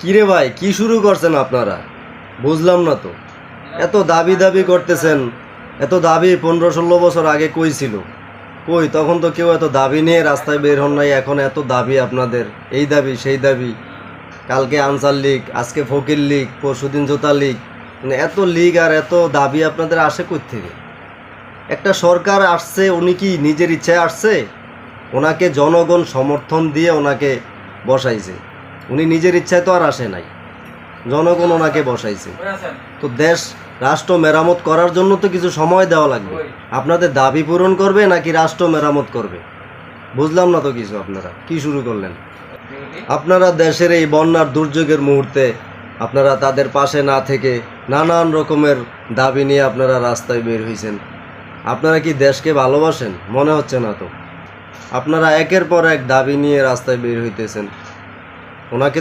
কিরে ভাই, কি শুরু করছেন আপনারা? বুঝলাম না তো। এত দাবি দাবি করতেছেন, এত দাবি 15-16 বছর আগে কই ছিল? কই তখন তো কেউ এত দাবি নিয়ে রাস্তায় বের হন নাই। এখন এত দাবি আপনাদের, এই দাবি সেই দাবি। কালকে আনসার লীগ, আজকে ফকির লীগ, পরশুদিন জোতা লীগ। মানে এত লীগ আর এত দাবি আপনাদের আসে কই থেকে? একটা সরকার আসছে, উনি কি নিজের ইচ্ছায় আসছে? ওনাকে জনগণ সমর্থন দিয়ে ওনাকে বসাইছে। উনি নিজের ইচ্ছায় তো আর আসে নাই, জনগণ ওনাকে বসাইছে। তো দেশ রাষ্ট্র মেরামত করার জন্য তো কিছু সময় দেওয়া লাগবে। আপনাদের দাবি পূরণ করবে নাকি রাষ্ট্র মেরামত করবে? বুঝলাম না তো কিছু। আপনারা কি শুরু করলেন? আপনারা দেশের এই বন্যার দুর্যোগের মুহূর্তে আপনারা তাদের পাশে না থেকে নানান রকমের দাবি নিয়ে আপনারা রাস্তায় বের হয়েছেন। আপনারা কি দেশকে ভালোবাসেন? মনে হচ্ছে না তো। আপনারা একের পর এক দাবি নিয়ে রাস্তায় বের হইতেছেন। ওনাকে